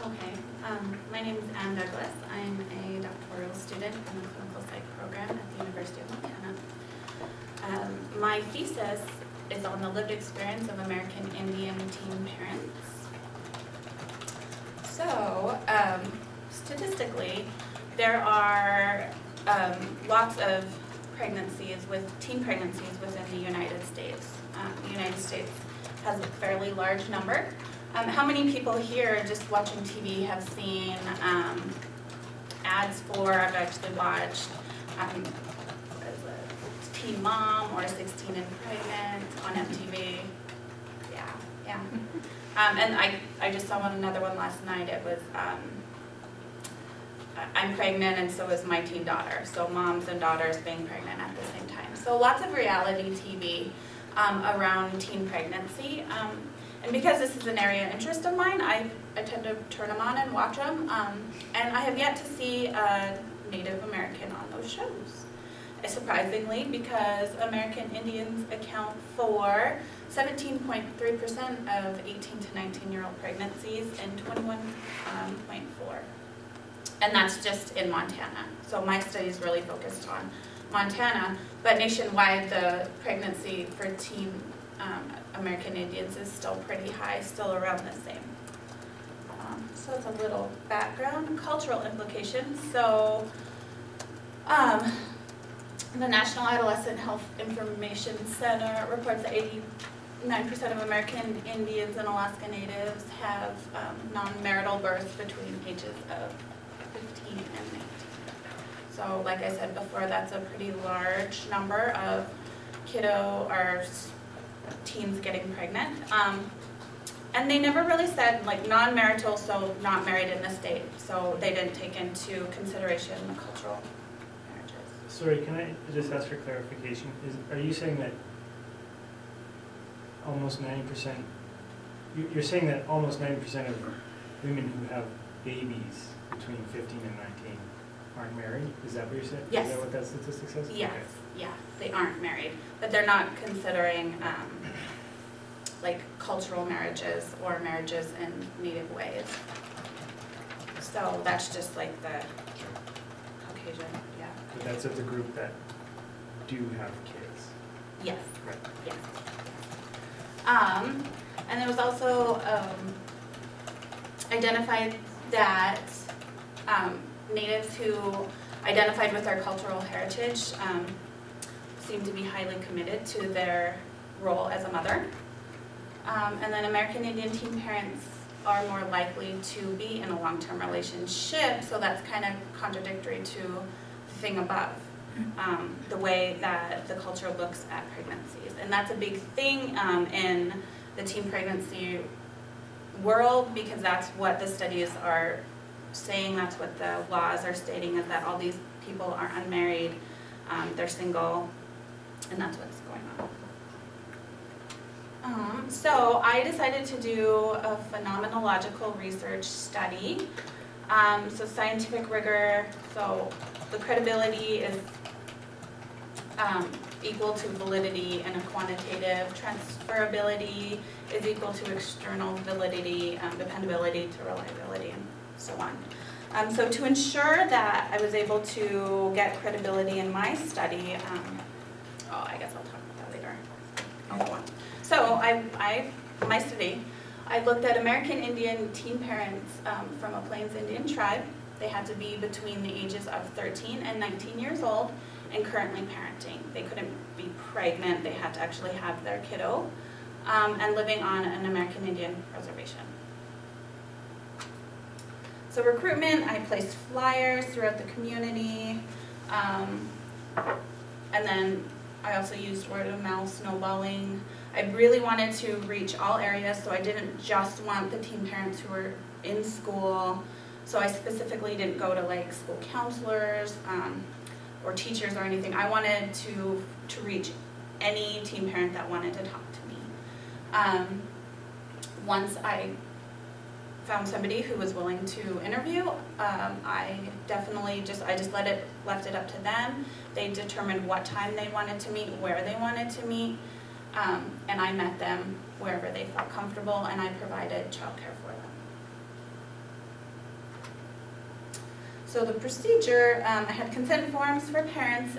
Okay, my name is Ann Douglas. I'm a doctoral student in the clinical psych program at the University of Montana. My thesis is on the lived experience of American Indian teen parents. So, statistically, there are lots of teen pregnancies within the United States. The United States has a fairly large number. How many people here just watching TV have seen ads for, I've actually watched, what is it, Teen Mom or 16 and Pregnant on MTV? Yeah. And I just saw another one last night. It was, I'm pregnant and so is my teen daughter. So moms and daughters being pregnant at the same time. So lots of reality TV around teen pregnancy. And because this is an area of interest of mine, I tend to turn them on and watch them. And I have yet to see a Native American on those shows. Surprisingly, because American Indians account for 17.3% of 18 to 19-year-old pregnancies and 21.4%. And that's just in Montana. So my study is really focused on Montana, but nationwide the pregnancy for teen American Indians is still pretty high, still around the same. So it's a little background, cultural implications. So the National Adolescent Health Information Center reports that 89% of American Indians and Alaska Natives have non-marital births between ages of 15 and 19. So like I said before, that's a pretty large number of teens getting pregnant. And they never really said like non-marital, so not married in the state. So they didn't take into consideration the cultural marriages. Sorry, can I just ask for clarification? Are you saying that almost 90%, you're saying that almost 90% of women who have babies between 15 and 19 aren't married? Is that what you're saying? Yes. Is that what that statistic says? Yes, Okay. yeah, they aren't married, but they're not considering like cultural marriages or marriages in native ways. So that's just like the Caucasian, yeah. But that's of the group that do have kids. Yes, Right. yes. And there was also identified that natives who identified with their cultural heritage seem to be highly committed to their role as a mother. And then American Indian teen parents are more likely to be in a long-term relationship, so that's kind of contradictory to the thing above, the way that the culture looks at pregnancies. And that's a big thing in the teen pregnancy world, because that's what the studies are saying, that's what the laws are stating, is that all these people are unmarried, they're single, and that's what's going on. So I decided to do a phenomenological research study. So scientific rigor, so the credibility is equal to validity, and a quantitative transferability is equal to external validity, dependability to reliability, and so on. So to ensure that I was able to get credibility in my study, I guess I'll talk about that later. I'll go on. So my study, I looked at American Indian teen parents from a Plains Indian tribe. They had to be between the ages of 13 and 19 years old and currently parenting. They couldn't be pregnant, they had to actually have their kiddo, and living on an American Indian reservation. So recruitment, I placed flyers throughout the community, and then I also used word of mouth, snowballing. I really wanted to reach all areas, so I didn't just want the teen parents who were in school. So I specifically didn't go to like school counselors or teachers or anything. I wanted to reach any teen parent that wanted to talk to me. Once I found somebody who was willing to interview, I just left it up to them. They determined what time they wanted to meet, where they wanted to meet, and I met them wherever they felt comfortable, and I provided childcare for them. So the procedure, I had consent forms for parents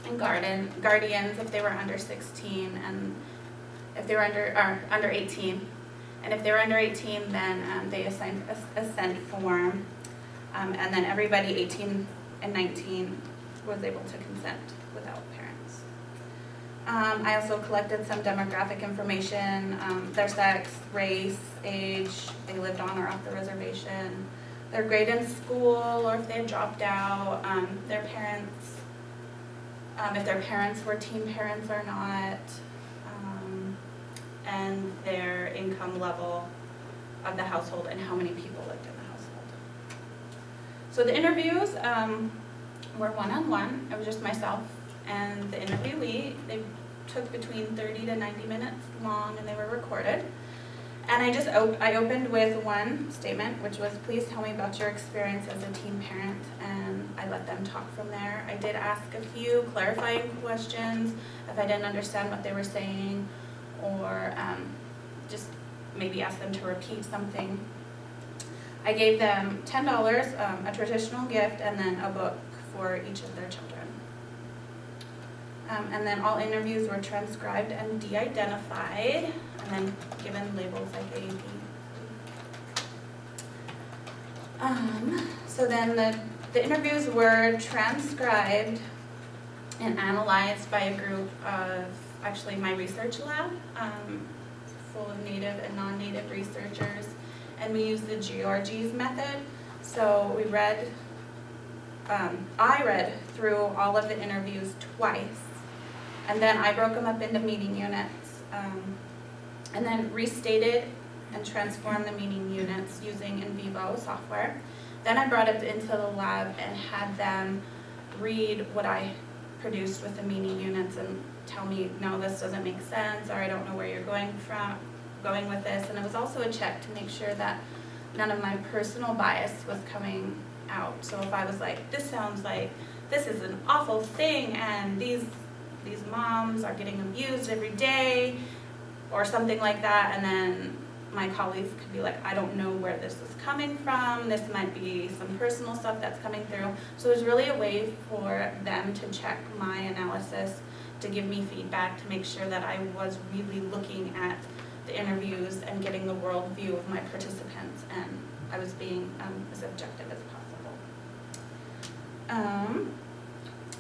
and guardians if they were under 16 and if they were under 18. And if they were under 18, then they assigned a assent form. And then everybody 18 and 19 was able to consent without parents. I also collected some demographic information, their sex, race, age, if they lived on or off the reservation, their grade in school or if they had dropped out, their parents, if their parents were teen parents or not, and their income level of the household and how many people lived in the household. So the interviews were one-on-one. It was just myself and the interviewee. They took between 30 to 90 minutes long and they were recorded. And I opened with one statement, which was, please tell me about your experience as a teen parent, and I let them talk from there. I did ask a few clarifying questions if I didn't understand what they were saying, or just maybe ask them to repeat something. I gave them $10, a traditional gift, and then a book for each of their children. And then all interviews were transcribed and de-identified, and then given labels like A and B. So then the interviews were transcribed and analyzed by a group of, actually my research lab, full of native and non-native researchers, and we used the Georges method. So we I read through all of the interviews twice, and then I broke them up into meeting units, and then restated and transformed the meeting units using NVivo software. Then I brought it into the lab and had them read what I produced with the meeting units and tell me, no, this doesn't make sense, or I don't know where you're going with this. And it was also a check to make sure that none of my personal bias was coming out. So if I was like, this sounds like this is an awful thing and these moms are getting abused every day or something like that, and then my colleagues could be like, I don't know where this is coming from, this might be some personal stuff that's coming through. So it was really a way for them to check my analysis, to give me feedback, to make sure that I was really looking at the interviews and getting the worldview of my participants, and I was being as objective as possible.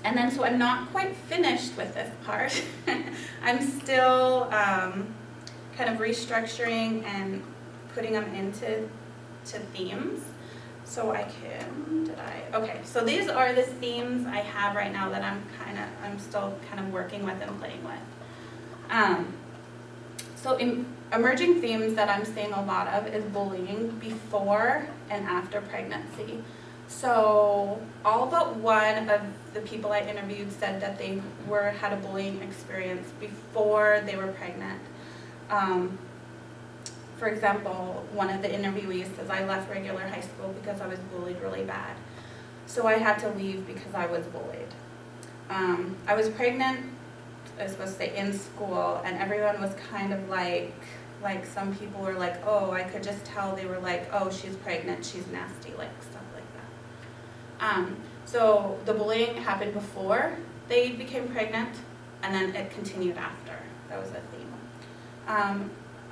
And then, so I'm not quite finished with this part. I'm still kind of restructuring and putting them into themes. So okay, so these are the themes I have right now that I'm still kind of working with and playing with. So emerging themes that I'm seeing a lot of is bullying before and after pregnancy. So all but one of the people I interviewed said that they had a bullying experience before they were pregnant. For example, one of the interviewees says, I left regular high school because I was bullied really bad. So I had to leave because I was bullied. I was pregnant, I was supposed to say in school, and everyone was kind of like some people were like, oh, I could just tell they were like, oh, she's pregnant, she's nasty, like stuff like that. So the bullying happened before they became pregnant, and then it continued after. That was a theme.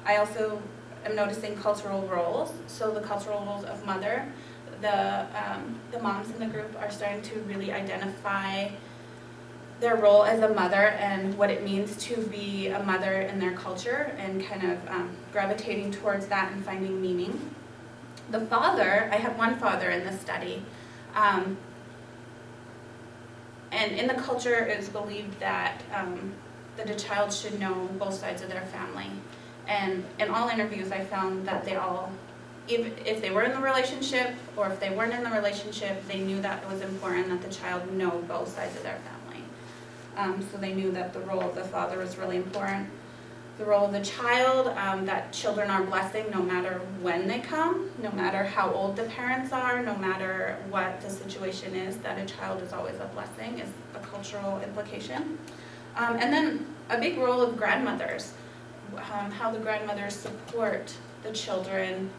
I also am noticing cultural roles. So the cultural roles of mother, the moms in the group are starting to really identify their role as a mother and what it means to be a mother in their culture, and kind of gravitating towards that and finding meaning. The father, I have one father in this study, and in the culture it is believed that a child should know both sides of their family. And in all interviews I found that they all, if they were in the relationship or if they weren't in the relationship, they knew that it was important that the child know both sides of their family. So they knew that the role of the father was really important. The role of the child, that children are a blessing no matter when they come, no matter how old the parents are, no matter what the situation is, that a child is always a blessing is a cultural implication. And then a big role of grandmothers, how the grandmothers support the children,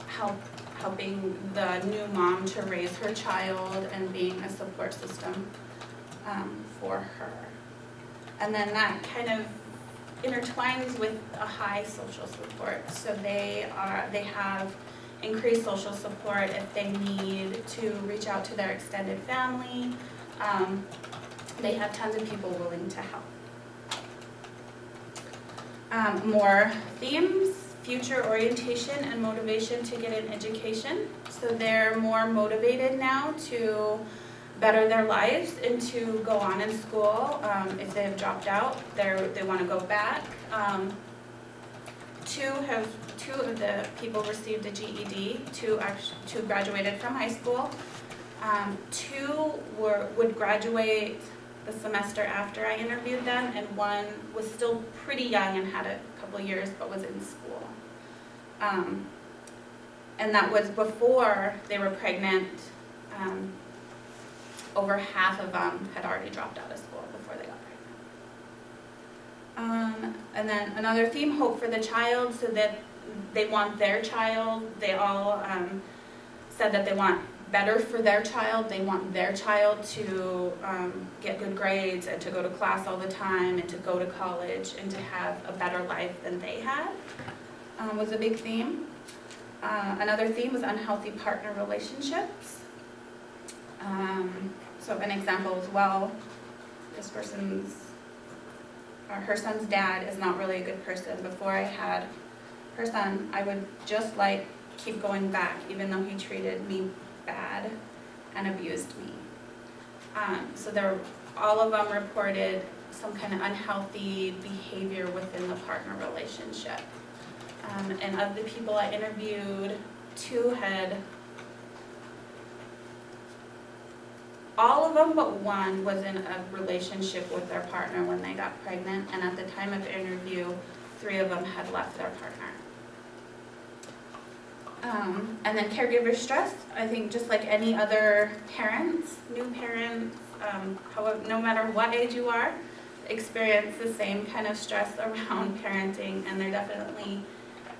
how helping the new mom to raise her child and being a support system for her. And then that kind of intertwines with a high social support. So they have increased social support if they need to reach out to their extended family. They have tons of people willing to help. More themes, future orientation and motivation to get an education. So they're more motivated now to better their lives and to go on in school. If they have dropped out, they want to go back. Two of the people received a GED, two graduated from high school. Two would graduate the semester after I interviewed them, and one was still pretty young and had a couple of years but was in school. And that was before they were pregnant. Over half of them had already dropped out of school before they got pregnant. And then another theme, hope for the child, so that they want their child. They all said that they want better for their child. They want their child to get good grades and to go to class all the time and to go to college and to have a better life than they had, was a big theme. Another theme was unhealthy partner relationships. So an example as well, this her son's dad is not really a good person. Before I had her son, I would just keep going back, even though he treated me bad and abused me. So all of them reported some kind of unhealthy behavior within the partner relationship. And of the people I interviewed, all of them but one was in a relationship with their partner when they got pregnant, and at the time of interview, 3 of them had left their partner. And then caregiver stress, I think just like any other parents, new parents, no matter what age you are, experience the same kind of stress around parenting, and they're definitely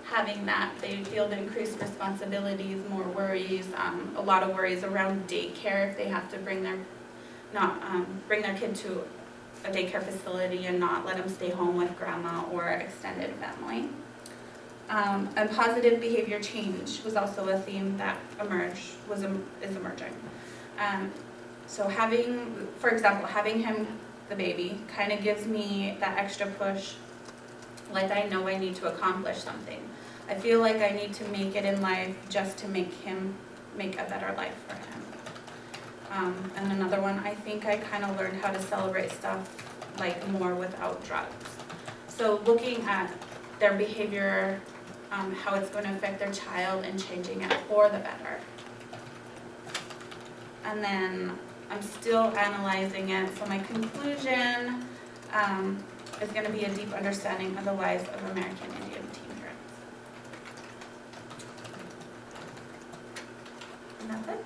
having that. They feel the increased responsibilities, more worries, a lot of worries around daycare if they have to bring their kid to a daycare facility and not let them stay home with grandma or extended family. And positive behavior change was also a theme that is emerging. So for example, having him, the baby, kind of gives me that extra push, like I know I need to accomplish something. I feel like I need to make it in life just to make a better life for him. And another one, I think I kind of learned how to celebrate stuff more without drugs. So looking at their behavior, how it's going to affect their child and changing it for the better. And then I'm still analyzing it, so my conclusion is going to be a deep understanding of the lives of American Indian teen parents. And that's it.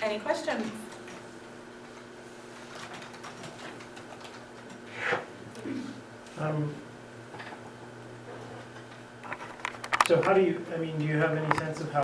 Any questions? So how do you have any sense of how